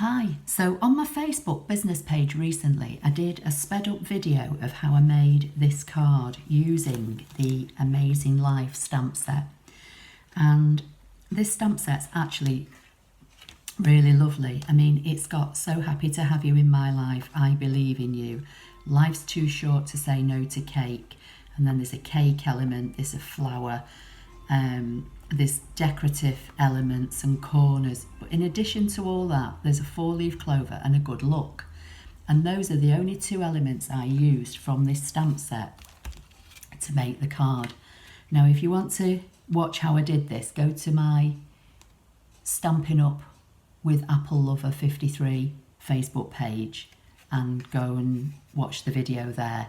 Hi, so on my Facebook business page recently I did a sped up video of how I made this card using the Amazing Life stamp set, and this stamp set's actually really lovely. I mean, it's got "So happy to have you in my life, I believe in you," "Life's too short to say no to cake," and then there's a cake element, there's a flower, there's decorative elements and corners, but in addition to all that there's a 4-leaf clover and a good look, and those are the only two elements I used from this stamp set to make the card. Now if you want to watch how I did this, go to my Stampin' Up with Apple Lover 53 Facebook page and go and watch the video there.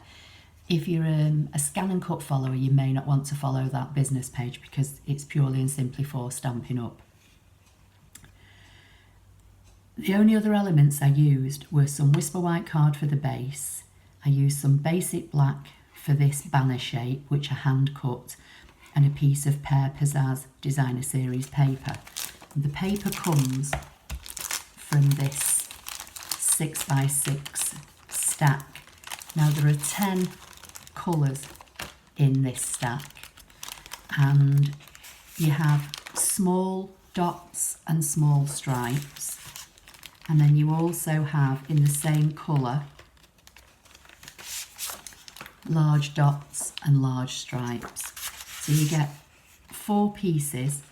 If you're a ScanNCut follower, you may not want to follow that business page because it's purely and simply for Stampin' Up. The only other elements I used were some Whisper White card for the base. I used some basic black for this banner shape, which I hand cut, and a piece of Pear Pizzazz Designer Series paper. And the paper comes from this 6x6 stack. Now there are 10 colours in this stack, and you have small dots and small stripes, and then you also have in the same colour large dots and large stripes. So you get 4 pieces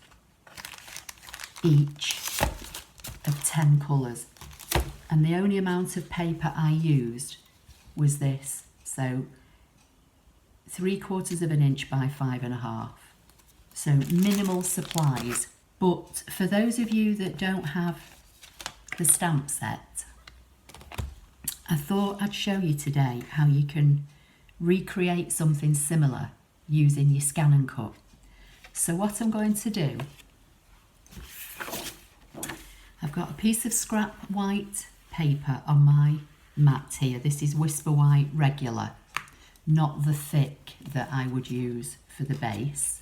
each of 10 colours, and the only amount of paper I used was this, so 3/4 of an inch by 5.5. So minimal supplies. But for those of you that don't have the stamp set, I thought I'd show you today how you can recreate something similar using your ScanNCut. So what I'm going to do, I've got a piece of scrap white paper on my mat here. This is Whisper White regular, not the thick that I would use for the base.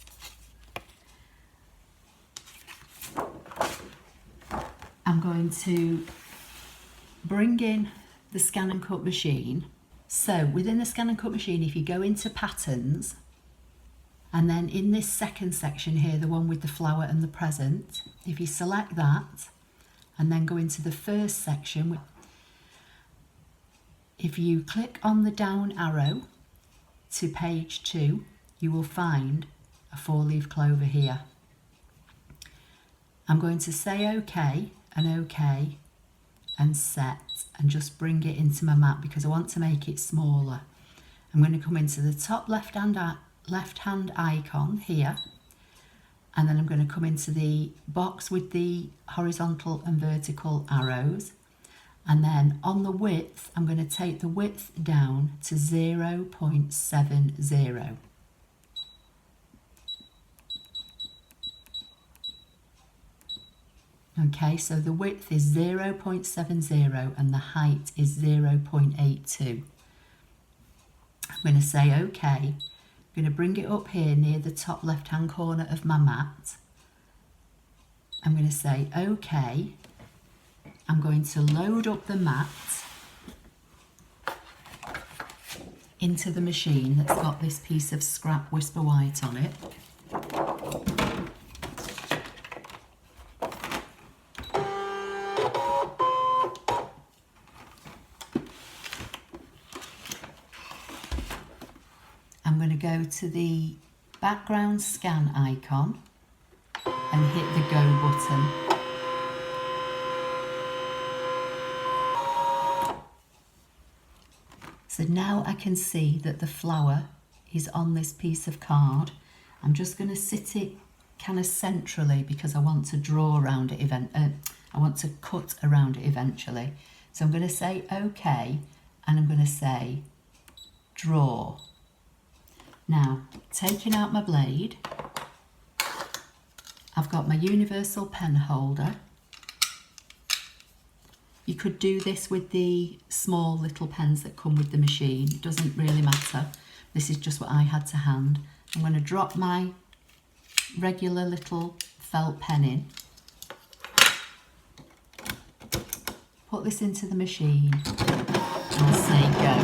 I'm going to bring in the ScanNCut machine. So within the ScanNCut machine, if you go into patterns, and then in this second section here, the one with the flower and the present, if you select that and then go into the first section, if you click on the down arrow to page 2, you will find a 4-leaf clover here. I'm going to say OK and set, and just bring it into my mat because I want to make it smaller. I'm going to come into the top left hand icon here, and then I'm going to come into the box with the horizontal and vertical arrows, and then on the width I'm going to take the width down to 0.70. Okay, so the width is 0.70 and the height is 0.82. I'm going to say OK. I'm going to bring it up here near the top left hand corner of my mat. I'm going to say OK. I'm going to load up the mat into the machine that's got this piece of scrap Whisper White on it. I'm going to go to the background scan icon and hit the go button. So now I can see that the flower is on this piece of card. I'm just going to sit it kind of centrally because I want to draw around it I want to cut around it eventually. So I'm going to say OK, and I'm going to say draw. Now, taking out my blade, I've got my universal pen holder. You could do this with the small little pens that come with the machine. It doesn't really matter. This is just what I had to hand. I'm going to drop my regular little felt pen in. put this into the machine and say go.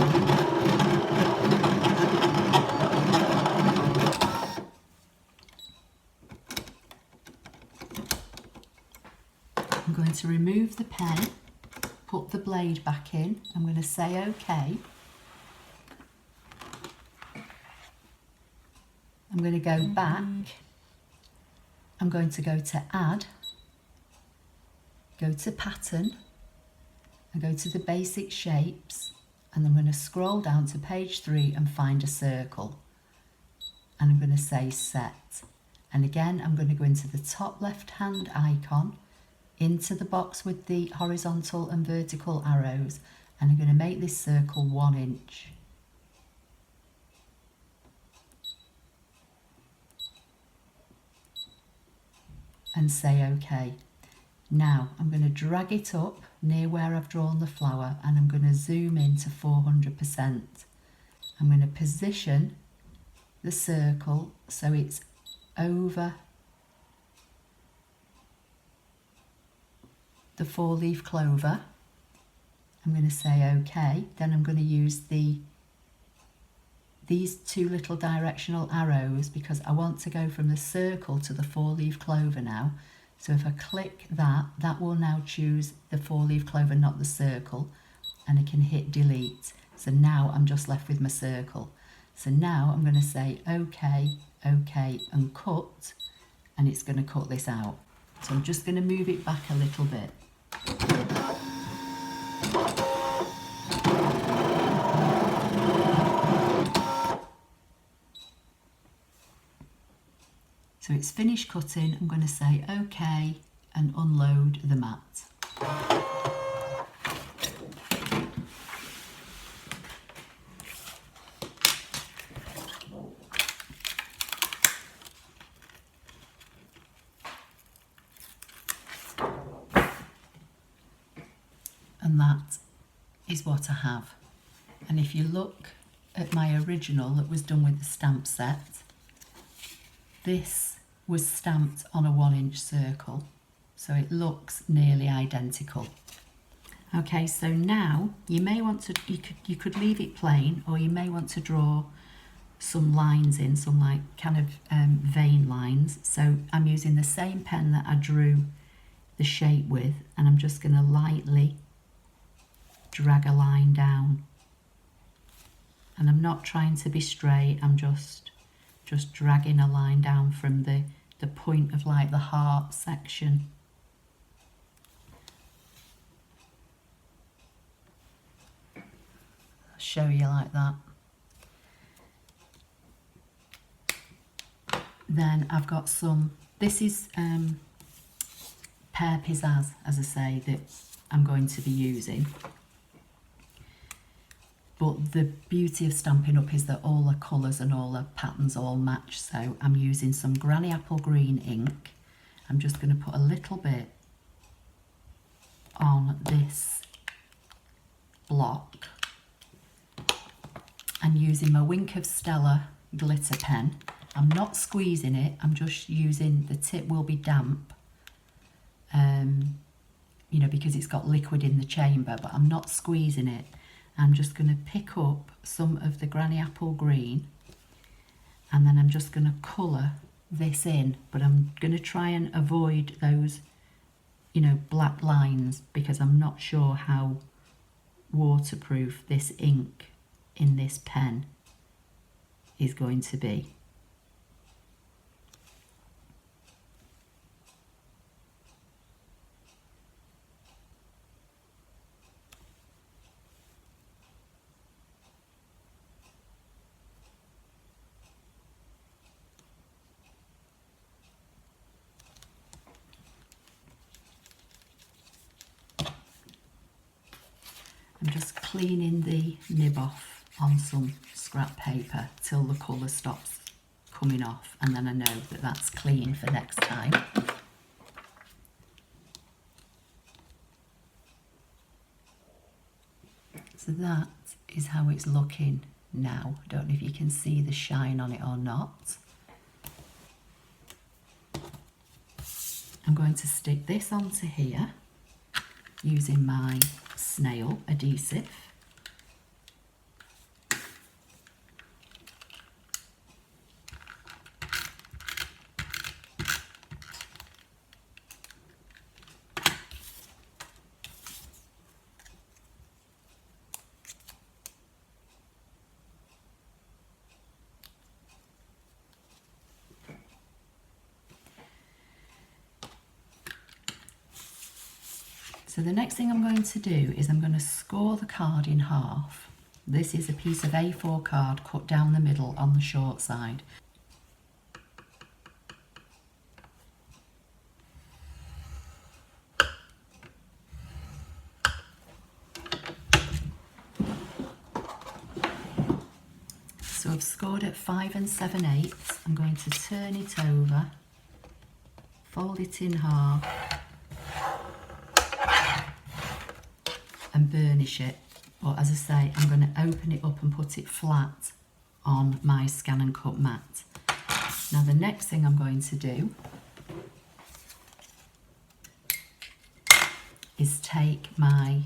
I'm going to remove the pen, put the blade back in. I'm going to say OK. I'm going to go back. I'm going to go to Add, go to Pattern, and go to the Basic Shapes, and I'm going to scroll down to page 3 and find a circle. And I'm going to say Set. And again, I'm going to go into the top left-hand icon, into the box with the horizontal and vertical arrows, and I'm going to make this circle 1 inch. And say OK. Now I'm going to drag it up near where I've drawn the flower, and I'm going to zoom in to 400%. I'm going to position the circle so it's over the 4-leaf clover. I'm going to say OK. Then I'm going to use these 2 little directional arrows because I want to go from the circle to the 4-leaf clover now. So if I click that, that will now choose the 4-leaf clover, not the circle, and I can hit delete. So now I'm just left with my circle. So now I'm going to say OK, OK, and cut, and it's going to cut this out. So I'm just going to move it back a little bit. So it's finished cutting. I'm going to say OK and unload the mat. And that is what I have. And if you look at my original that was done with the stamp set, this was stamped on a 1-inch circle, so it looks nearly identical. Okay, so now you may want to, you could leave it plain, or you may want to draw some lines in, some like kind of vein lines. So I'm using the same pen that I drew the shape with, and I'm just going to lightly drag a line down. And I'm not trying to be straight, I'm just dragging a line down from the point of like the heart section. I'll show you like that. Then I've got some, this is Pear Pizzazz, as I say, that I'm going to be using. But the beauty of Stampin' Up! Is that all the colours and all the patterns all match. So I'm using some Granny Apple Green ink. I'm just going to put a little bit on this block. And using my Wink of Stella glitter pen. I'm not squeezing it, I'm just using, the tip will be damp. You know, because it's got liquid in the chamber, but I'm not squeezing it. I'm just going to pick up some of the Granny Apple Green, and then I'm just going to colour this in, but I'm going to try and avoid those, you know, black lines, because I'm not sure how waterproof this ink in this pen is going to be. I'm just cleaning the nib off on some scrap paper till the colour stops coming off, and then I know that that's clean for next time. So that is how it's looking now. I don't know if you can see the shine on it or not. I'm going to stick this onto here. using my snail adhesive. So the next thing I'm going to do is I'm going to score the card in half. This is a piece of A4 card cut down the middle on the short side. So I've scored at 5 7/8. I'm going to turn it over, fold it in half and burnish it. But as I say, I'm going to open it up and put it flat on my ScanNCut mat. Now the next thing I'm going to do is take my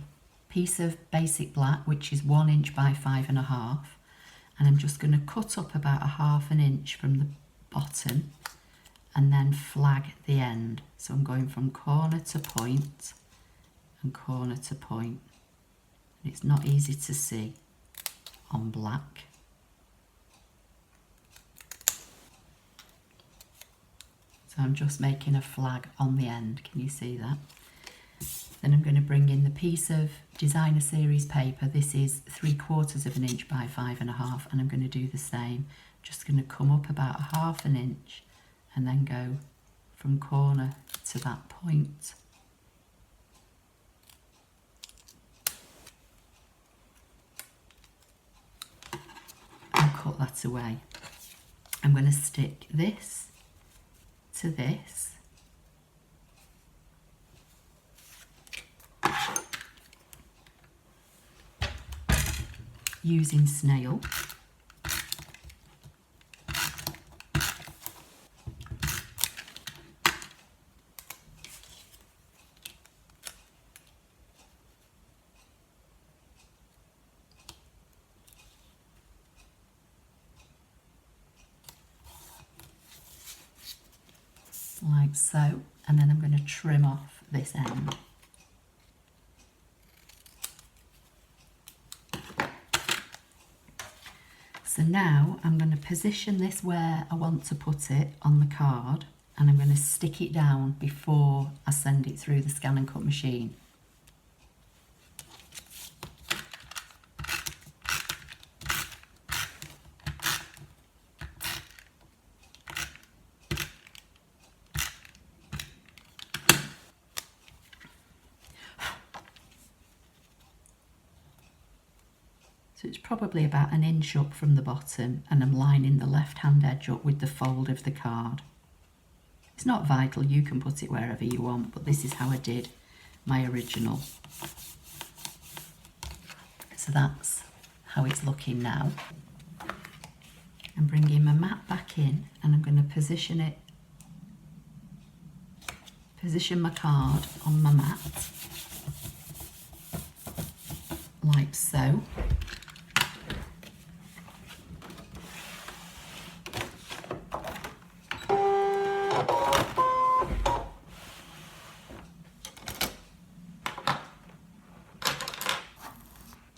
piece of basic black, which is 1 inch by 5.5, and I'm just going to cut up about 1/2 inch from the bottom and then flag the end. So I'm going from corner to point and corner to point. It's not easy to see on black. So I'm just making a flag on the end. Can you see that? Then I'm going to bring in the piece of designer series paper. This is 3/4 inch by 5.5, and I'm going to do the same. Just going to come up about 1/2 inch and then go from corner to that point. Cut that away. I'm going to stick this to this, using snail. Like so, and then I'm going to trim off this end. So now I'm going to position this where I want to put it on the card, and I'm going to stick it down before I send it through the ScanNCut machine. So it's probably about 1 inch up from the bottom, and I'm lining the left-hand edge up with the fold of the card. It's not vital, you can put it wherever you want, but this is how I did my original. So that's how it's looking now. I'm bringing my mat back in, and I'm going to position my card on my mat, like so.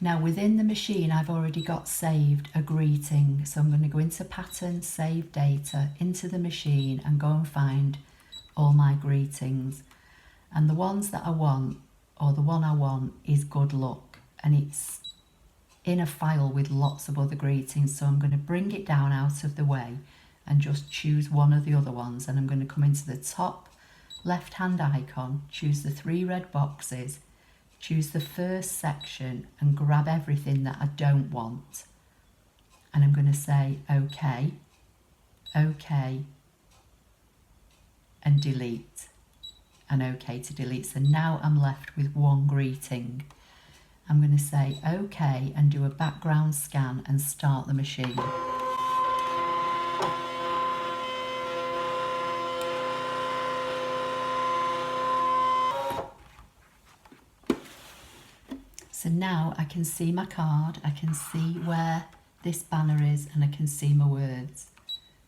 Now within the machine I've already got saved a greeting, so I'm going to go into Pattern, Save Data, into the machine and go and find all my greetings. And the ones that I want, or the one I want, is Good Luck, and it's in a file with lots of other greetings, so I'm going to bring it down out of the way and just choose one of the other ones, and I'm going to come into the top left hand icon, choose the 3 red boxes, choose the first section and grab everything that I don't want, and I'm going to say OK, OK and delete, and OK to delete. So now I'm left with one greeting. I'm going to say OK and do a background scan and start the machine. So now I can see my card, I can see where this banner is, and I can see my words.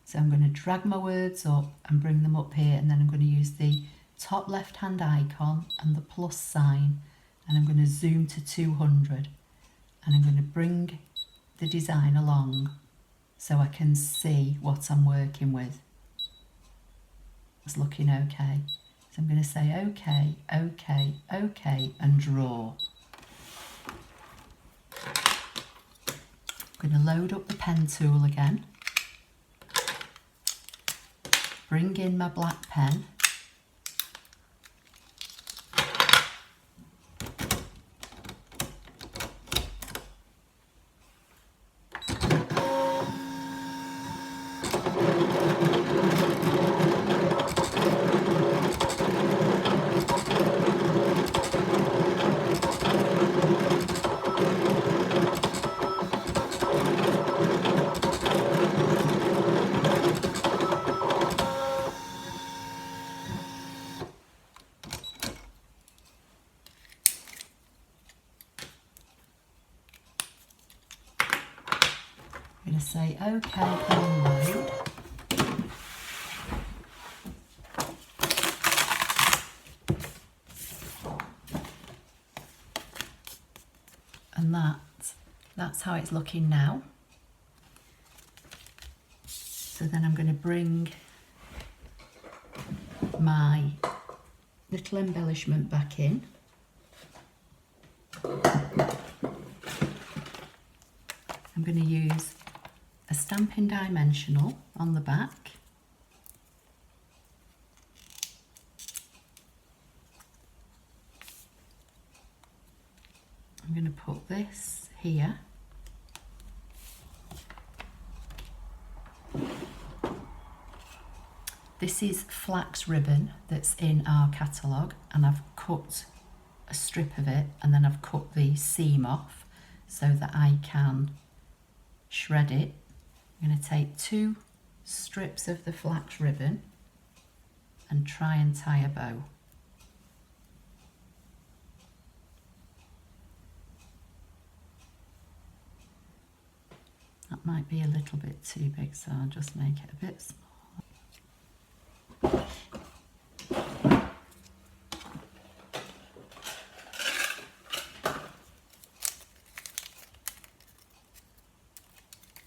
So I'm going to drag my words up and bring them up here, and then I'm going to use the top left hand icon and the plus sign, and I'm going to zoom to 200, and I'm going to bring the design along so I can see what I'm working with. It's looking okay. So I'm going to say okay, okay, okay, and draw. I'm going to load up the pen tool again, bring in my black pen, I'm going to say OK and load. And that's how it's looking now. So then I'm going to bring my little embellishment back in. I'm going to use a stamping dimensional on the back. I'm going to put this here. This is flax ribbon that's in our catalogue, and I've cut a strip of it and then I've cut the seam off so that I can shred it. I'm going to take 2 strips of the flax ribbon and try and tie a bow. That might be a little bit too big, so I'll just make it a bit smaller.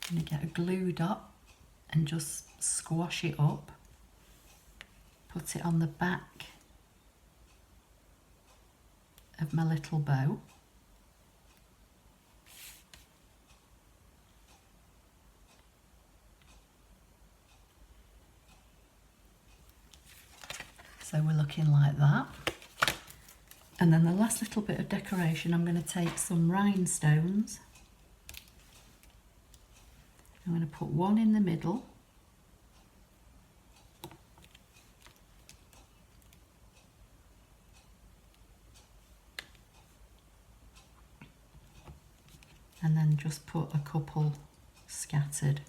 I'm going to get a glue dot and just squash it up, put it on the back of my little bow. So we're looking like that. And then the last little bit of decoration, I'm going to take some rhinestones. I'm going to put one in the middle. And then just put a couple scattered.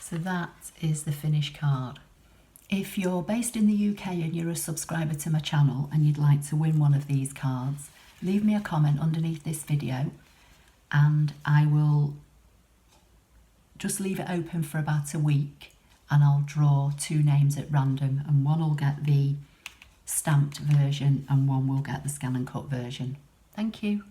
So that is the finished card. If you're based in the UK and you're a subscriber to my channel and you'd like to win one of these cards, leave me a comment underneath this video and I will just leave it open for about a week and I'll draw 2 names at random, and one will get the stamped version and one will get the ScanNCut version. Thank you.